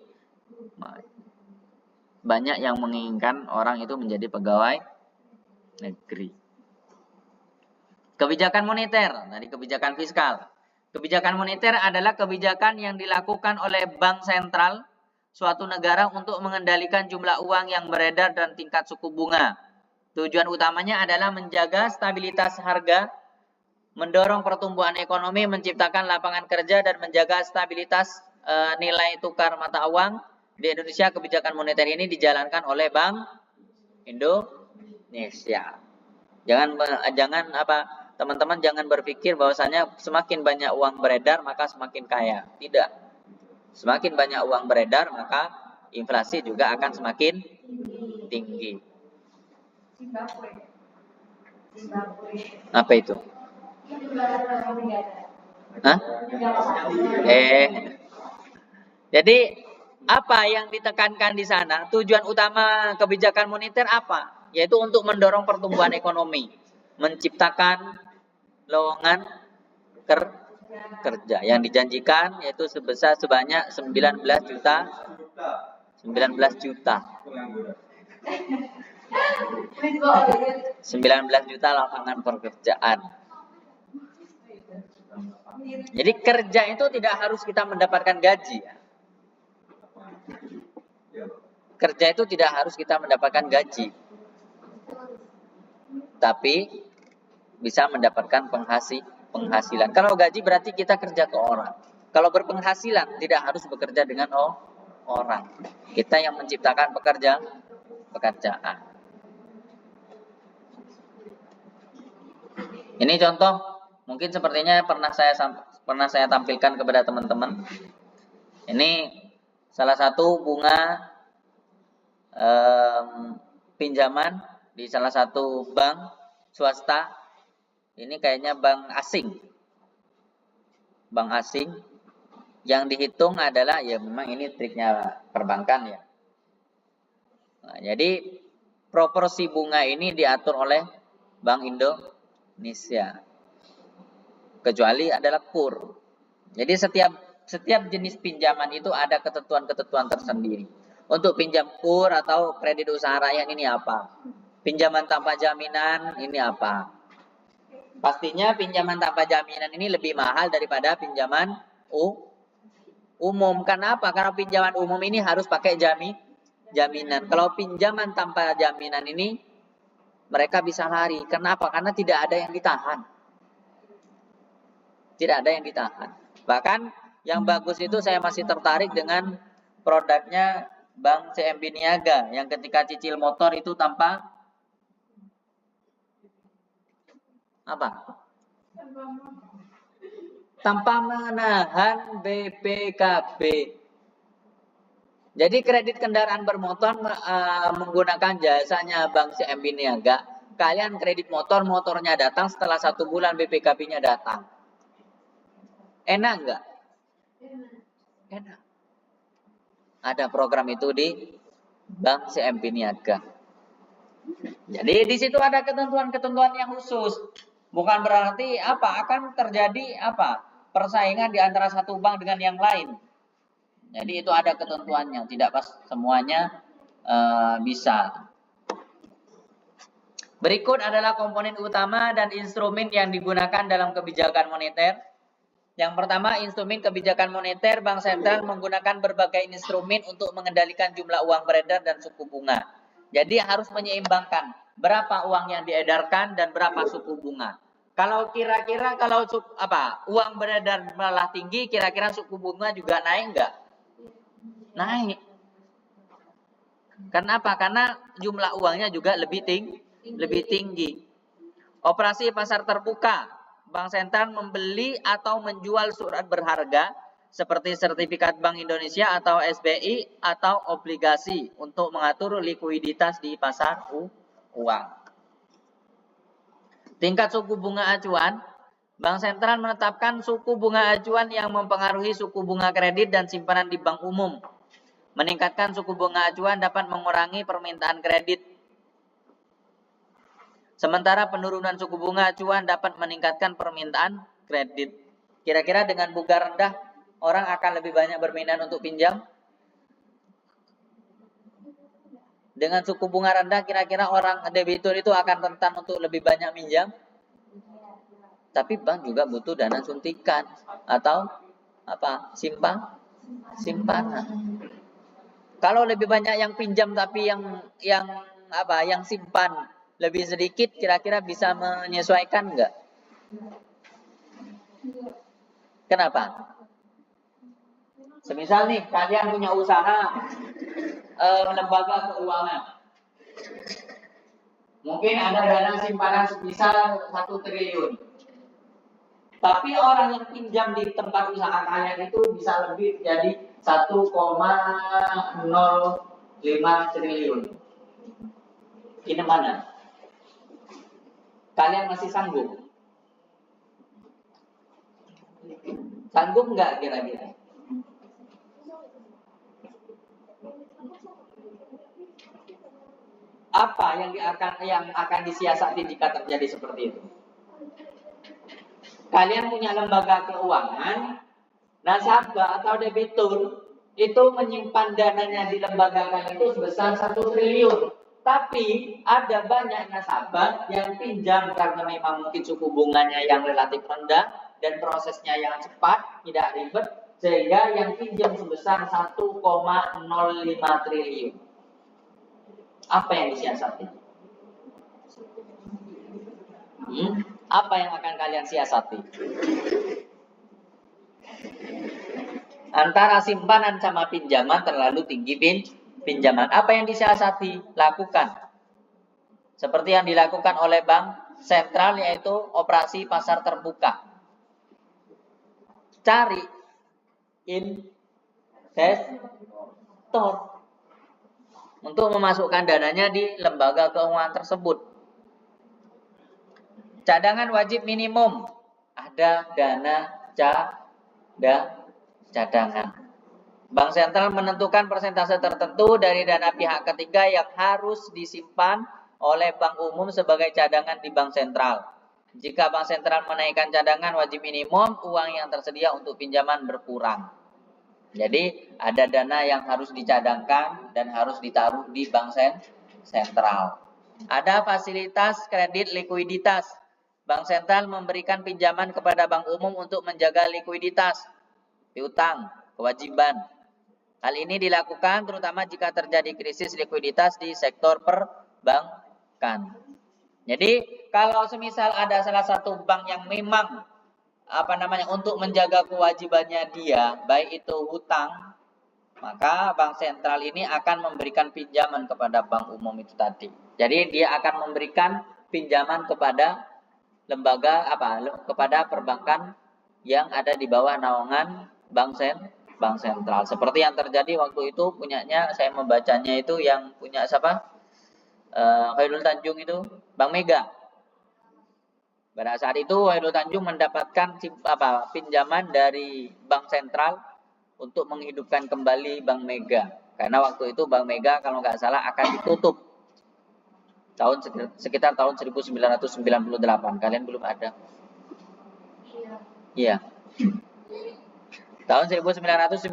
banyak yang menginginkan orang itu menjadi pegawai negeri. Kebijakan moneter, dari kebijakan fiskal. Kebijakan moneter adalah kebijakan yang dilakukan oleh bank sentral suatu negara untuk mengendalikan jumlah uang yang beredar dan tingkat suku bunga. Tujuan utamanya adalah menjaga stabilitas harga, mendorong pertumbuhan ekonomi, menciptakan lapangan kerja, dan menjaga stabilitas nilai tukar mata uang. Di Indonesia, kebijakan moneter ini dijalankan oleh Bank Indonesia. Teman-teman jangan berpikir bahwasanya semakin banyak uang beredar maka semakin kaya. Tidak. Semakin banyak uang beredar maka inflasi juga akan semakin tinggi. Apa itu? Hah? Jadi apa yang ditekankan di sana? Tujuan utama kebijakan moneter apa? Yaitu untuk mendorong pertumbuhan ekonomi, menciptakan lowongan kerja yang dijanjikan yaitu sebanyak 19 juta 19 juta lapangan pekerjaan. Jadi kerja itu tidak harus kita mendapatkan gaji. Kerja itu tidak harus kita mendapatkan gaji, tapi bisa mendapatkan penghasilan. Kalau gaji berarti kita kerja ke orang. Kalau berpenghasilan tidak harus bekerja dengan orang. Kita yang menciptakan pekerjaan. Ini contoh mungkin sepertinya pernah saya tampilkan kepada teman-teman. Ini salah satu bunga pinjaman di salah satu bank swasta. Ini kayaknya bank asing yang dihitung adalah ya memang ini triknya perbankan ya. Nah, jadi proporsi bunga ini diatur oleh Bank Indonesia. Kecuali adalah KUR. Jadi setiap jenis pinjaman itu ada ketentuan-ketentuan tersendiri. Untuk pinjam KUR atau kredit usaha rakyat ini apa? Pinjaman tanpa jaminan ini apa? Pastinya pinjaman tanpa jaminan ini lebih mahal daripada pinjaman umum. Kenapa? Karena pinjaman umum ini harus pakai jaminan. Kalau pinjaman tanpa jaminan ini mereka bisa lari. Kenapa? Karena tidak ada yang ditahan. Tidak ada yang ditahan. Bahkan yang bagus itu saya masih tertarik dengan produknya Bank CMB Niaga yang ketika cicil motor itu tanpa apa? Tanpa menahan BPKB. Jadi kredit kendaraan bermotor menggunakan jasanya Bank CMB Niaga. Kalian kredit motor, motornya datang setelah 1 bulan BPKB-nya datang. Enak enggak? Enak. Ada program itu di Bank CMB Niaga. Jadi di situ ada ketentuan-ketentuan yang khusus. Bukan berarti apa akan terjadi apa persaingan di antara satu bank dengan yang lain. Jadi itu ada ketentuannya, tidak pas semuanya bisa. Berikut adalah komponen utama dan instrumen yang digunakan dalam kebijakan moneter. Yang pertama, instrumen kebijakan moneter. Bank sentral menggunakan berbagai instrumen untuk mengendalikan jumlah uang beredar dan suku bunga. Jadi harus menyeimbangkan berapa uang yang diedarkan dan berapa suku bunga. Kalau kira-kira kalau uang beredar malah tinggi, kira-kira suku bunga juga naik enggak? Naik. Kenapa? Karena jumlah uangnya juga lebih tinggi. Operasi pasar terbuka. Bank sentral membeli atau menjual surat berharga seperti sertifikat Bank Indonesia atau SBI atau obligasi untuk mengatur likuiditas di pasar uang. Tingkat suku bunga acuan. Bank sentral menetapkan suku bunga acuan yang mempengaruhi suku bunga kredit dan simpanan di bank umum. Meningkatkan suku bunga acuan dapat mengurangi permintaan kredit. Sementara penurunan suku bunga acuan dapat meningkatkan permintaan kredit. Kira-kira dengan bunga rendah, orang akan lebih banyak berminat untuk pinjam? Dengan suku bunga rendah, kira-kira orang debitur itu akan rentan untuk lebih banyak minjam? Tapi bank juga butuh dana suntikan atau simpanan. Kalau lebih banyak yang pinjam tapi yang simpan lebih sedikit, kira-kira bisa menyesuaikan enggak? Kenapa? Semisal nih, kalian punya usaha lembaga keuangan. Mungkin ada dana simpanan sebesar 1 triliun. Tapi orang yang pinjam di tempat usaha kalian itu bisa lebih jadi 1,05 triliun. Ini mana? Kalian masih sanggup? Sanggup nggak kira-kira? Apa yang akan disiasati jika terjadi seperti itu? Kalian punya lembaga keuangan, nasabah atau debitur itu menyimpan dananya di lembaga kalian itu sebesar 1 triliun. Tapi ada banyak nasabah yang pinjam karena memang mungkin suku bunganya yang relatif rendah dan prosesnya yang cepat, tidak ribet, sehingga yang pinjam sebesar 1,05 triliun. Apa yang disiasati? Apa yang akan kalian siasati? Antara simpanan sama pinjaman terlalu tinggi pinjaman. Apa yang disiasati? Lakukan. Seperti yang dilakukan oleh Bank Sentral, yaitu operasi pasar terbuka. Cari investor untuk memasukkan dananya di lembaga keuangan tersebut. Cadangan wajib minimum. Ada dana cadangan. Bank sentral menentukan persentase tertentu dari dana pihak ketiga yang harus disimpan oleh bank umum sebagai cadangan di bank sentral. Jika bank sentral menaikkan cadangan wajib minimum, uang yang tersedia untuk pinjaman berkurang. Jadi ada dana yang harus dicadangkan dan harus ditaruh di bank sentral. Ada fasilitas kredit likuiditas. Bank sentral memberikan pinjaman kepada bank umum untuk menjaga likuiditas, piutang, kewajiban. Hal ini dilakukan terutama jika terjadi krisis likuiditas di sektor perbankan. Jadi kalau semisal ada salah satu bank yang memang untuk menjaga kewajibannya dia, baik itu hutang, maka bank sentral ini akan memberikan pinjaman kepada bank umum itu tadi. Jadi dia akan memberikan pinjaman kepada lembaga kepada perbankan yang ada di bawah naungan bank sentral. Seperti yang terjadi waktu itu punyanya, saya membacanya itu yang punya siapa? Khairul Tanjung itu, Bank Mega. Pada saat itu Khairul Tanjung mendapatkan pinjaman dari bank sentral untuk menghidupkan kembali Bank Mega. Karena waktu itu Bank Mega kalau nggak salah akan ditutup sekitar tahun 1998. Kalian belum ada? Iya. Tahun 1998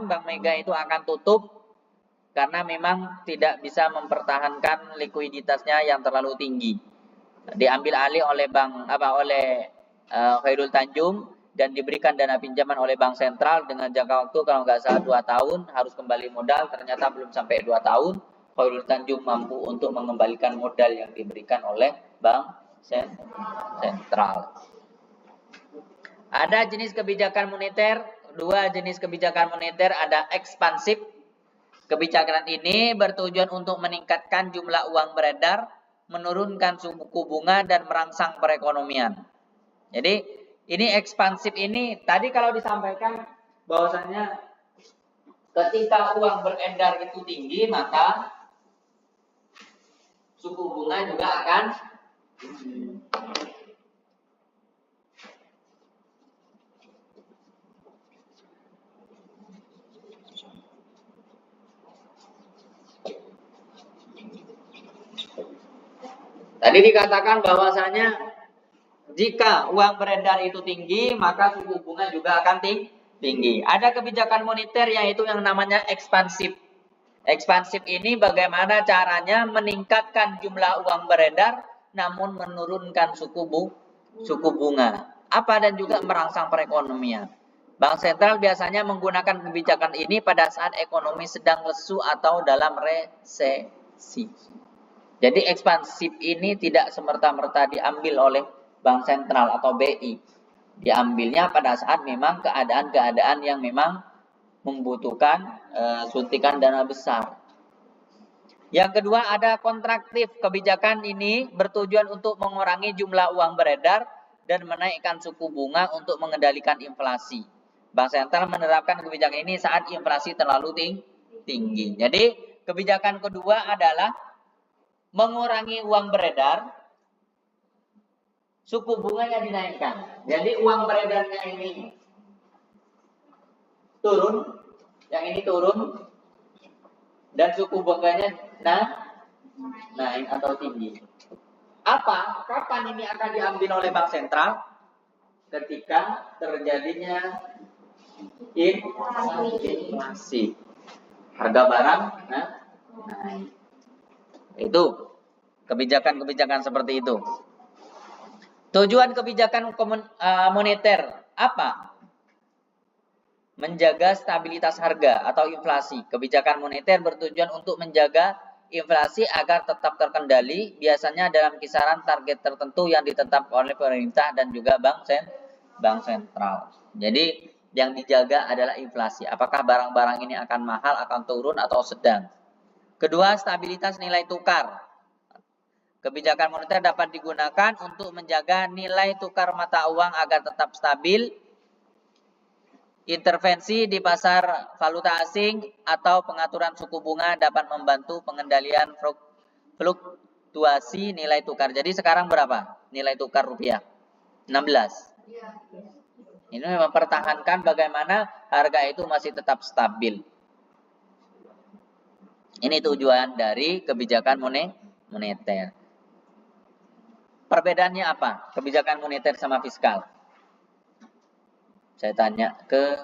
Bank Mega itu akan tutup karena memang tidak bisa mempertahankan likuiditasnya yang terlalu tinggi. Diambil alih oleh Khairul Tanjung dan diberikan dana pinjaman oleh bank sentral dengan jangka waktu kalau nggak salah 2 tahun harus kembali modal. Ternyata belum sampai 2 tahun Khairul Tanjung mampu untuk mengembalikan modal yang diberikan oleh bank sentral. Ada jenis kebijakan moneter, 2 jenis kebijakan moneter, ada ekspansif. Kebijakan ini bertujuan untuk meningkatkan jumlah uang beredar, menurunkan suku bunga dan merangsang perekonomian. Jadi ini ekspansif ini tadi kalau disampaikan bahwasanya ketika uang beredar itu tinggi maka suku bunga juga akan tinggi. Tadi dikatakan bahwasanya jika uang beredar itu tinggi, maka suku bunga juga akan tinggi. Ada kebijakan moneter yaitu yang namanya ekspansif. Ekspansif ini bagaimana caranya meningkatkan jumlah uang beredar namun menurunkan suku bunga. Dan juga merangsang perekonomian. Bank sentral biasanya menggunakan kebijakan ini pada saat ekonomi sedang lesu atau dalam resesi. Jadi ekspansif ini tidak semerta-merta diambil oleh bank sentral atau BI. Diambilnya pada saat memang keadaan-keadaan yang memang membutuhkan suntikan dana besar. Yang kedua ada kontraktif. Kebijakan ini bertujuan untuk mengurangi jumlah uang beredar dan menaikkan suku bunga untuk mengendalikan inflasi. Bank sentral menerapkan kebijakan ini saat inflasi terlalu tinggi. Jadi kebijakan kedua adalah mengurangi uang beredar, suku bunganya dinaikkan. Jadi uang beredarnya ini turun, yang ini turun, dan suku bunganya naik atau tinggi. Kapan ini akan diambil oleh bank sentral? Ketika terjadinya inflasi, harga barang naik. Itu kebijakan-kebijakan seperti itu. Tujuan kebijakan moneter apa? Menjaga stabilitas harga atau inflasi. Kebijakan moneter bertujuan untuk menjaga inflasi agar tetap terkendali, biasanya dalam kisaran target tertentu yang ditetapkan oleh pemerintah dan juga bank sentral. Jadi yang dijaga adalah inflasi. Apakah barang-barang ini akan mahal, akan turun atau sedang? Kedua, stabilitas nilai tukar. Kebijakan moneter dapat digunakan untuk menjaga nilai tukar mata uang agar tetap stabil. Intervensi di pasar valuta asing atau pengaturan suku bunga dapat membantu pengendalian fluktuasi nilai tukar. Jadi sekarang berapa nilai tukar rupiah? 16. Ini mempertahankan bagaimana harga itu masih tetap stabil. Ini tujuan dari kebijakan moneter. Perbedaannya apa? Kebijakan moneter sama fiskal. Saya tanya ke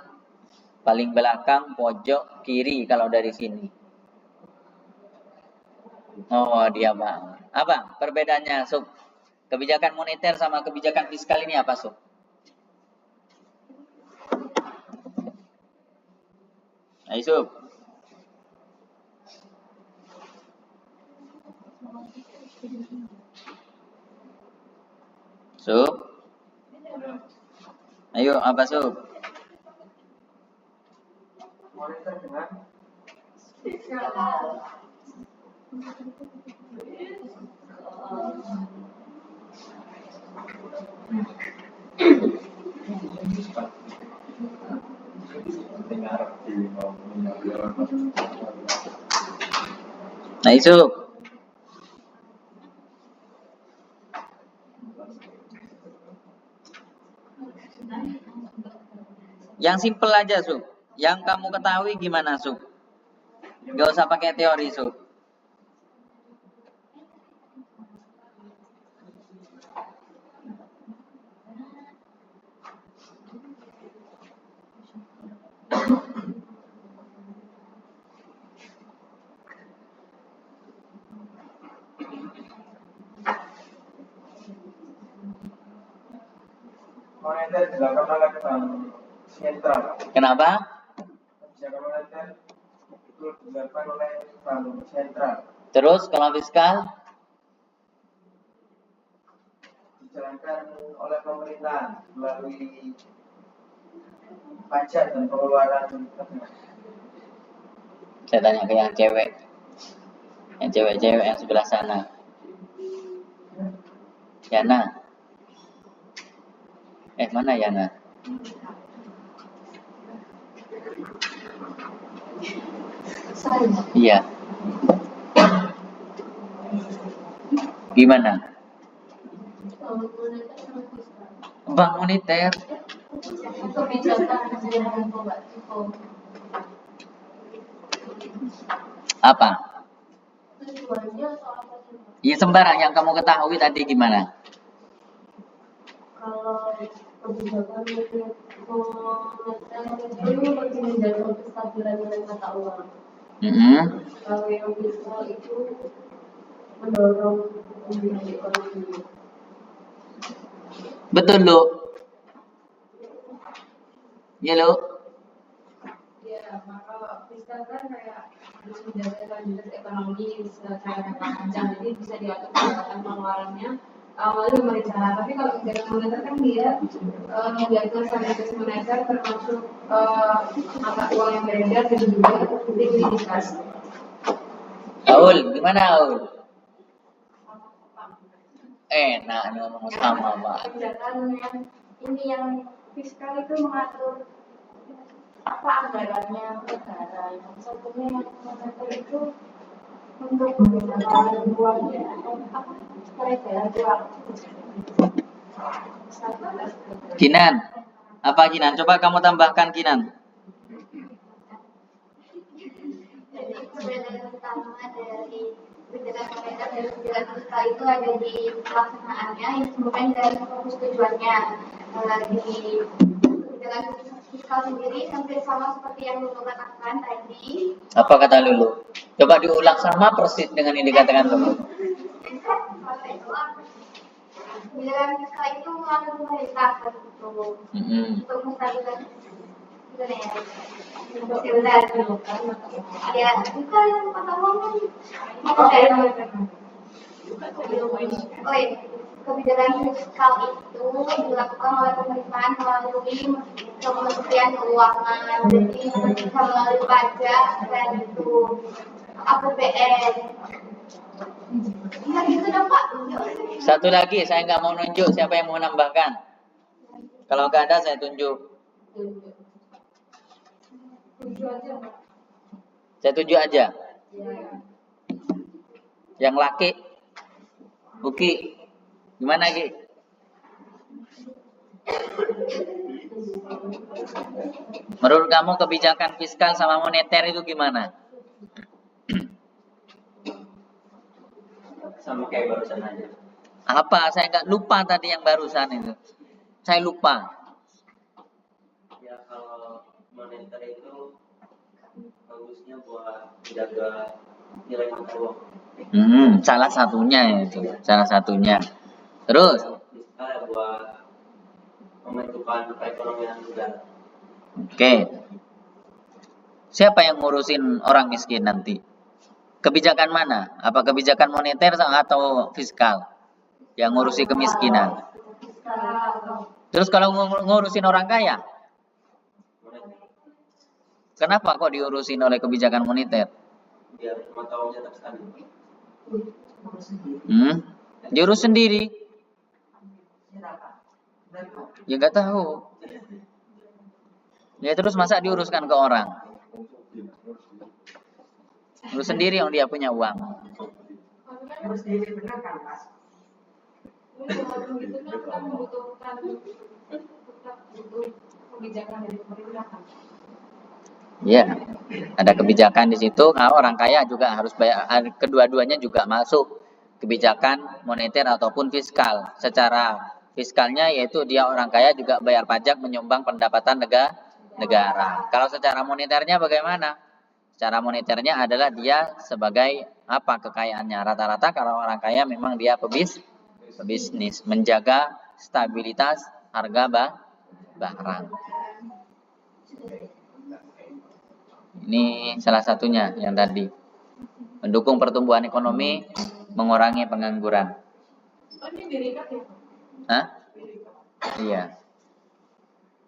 paling belakang pojok kiri kalau dari sini. Oh, dia Bang. Apa perbedaannya, Sub? Kebijakan moneter sama kebijakan fiskal ini apa, Sub? Ayo Sub. Sub. Ayo apa Sub? Moneter dengan Ayo Sub. Yang simple aja Sub. Yang kamu ketahui gimana Sub? Gak usah pakai teori Sub. moneter dilakukan oleh bank sentral. Kenapa? Kebijakan moneter itu dilakukan oleh bank sentral. Terus kalau fiskal? Dijalankan oleh pemerintah melalui pajak dan pengeluaran negara. Saya tanya ke yang cewek. Yang cewek-cewek yang sebelah sana. Yana. Mana Yana? Iya. Gimana? Bank moneter. Apa? Ya sembarang yang kamu ketahui tadi gimana? Kalau kebijakan moneter itu menjaga kestabilan nilai mata uang. Kalau yang fiskal itu mendorong pertumbuhan ekonomi. Betul Lu? Ya Lu? Ya, maka fiskal kan kayak harus menjaga stabilitas ekonomi secara jangka panjang, jadi bisa diatur pendapatan pengeluarannya awalnya pemerintah. Tapi kalau kebijakan moneter kan dia menjaga stabilitas moneter termasuk mata uang yang beredar dan juga likuiditas. Aul, gimana Aul? Enak ngomong sama Pak. Kebijakan yang ini yang fiskal itu mengatur apa anggarannya negara. Yang satunya yang moneter itu untuk menggunakan uangnya atau apa peredaran uang. Kinan, apa Kinan? Coba kamu tambahkan Kinan. Jadi perbedaan utama dari kebijakan moneter dan kebijakan fiskal itu ada di pelaksanaannya, yang kemudian dari fokus tujuannya. Di kebijakan fiskal sendiri hampir sama seperti yang Lulu katakan tadi. Apa kata Lulu? Coba diulang sama persis dengan yang dikatakan Lulu. Kebijakan fiskal itu mengatur pemerintah untuk menstabilkan ya, bukan mata uang kebijakan fiskal itu dilakukan oleh pemerintahan melalui Kementerian Keuangan, jadi bisa melalui pajak dan itu APBN. Ya gitu dong Pak. Satu lagi, saya nggak mau nunjuk, siapa yang mau nambahkan? Kalau nggak ada, saya tunjuk. Saya tunjuk aja. Yang laki, Uki, gimana Ki? Menurut kamu kebijakan fiskal sama moneter itu gimana? Sama kayak barusan aja. Apa? Saya nggak lupa tadi yang barusan itu. Saya lupa. Ya kalau moneter itu bagusnya buat menjaga nilai mata uang. Salah satunya itu, salah satunya. Terus? Fiskal buat pembentukan perekonomian negara. Oke. Siapa yang ngurusin orang miskin nanti? Kebijakan mana? Apa kebijakan moneter atau fiskal yang ngurusi kemiskinan? Terus kalau ngurusin orang kaya, kenapa kok diurusin oleh kebijakan moneter? Diurus sendiri. Ya nggak tahu. Ya terus masa diuruskan ke orang? Urus sendiri yang dia punya uang. Ya, ada kebijakan di situ. Nah, orang kaya juga harus bayar. Kedua-duanya juga masuk kebijakan moneter ataupun fiskal. Secara fiskalnya yaitu dia orang kaya juga bayar pajak, menyumbang pendapatan negara. Kalau secara moneternya bagaimana? Secara moneternya adalah dia sebagai apa kekayaannya. Rata-rata kalau orang kaya memang dia pebisnis, menjaga stabilitas harga barang. Ini salah satunya yang tadi. Mendukung pertumbuhan ekonomi, mengurangi pengangguran. Oh, ini dirikat ya? Hah? Iya.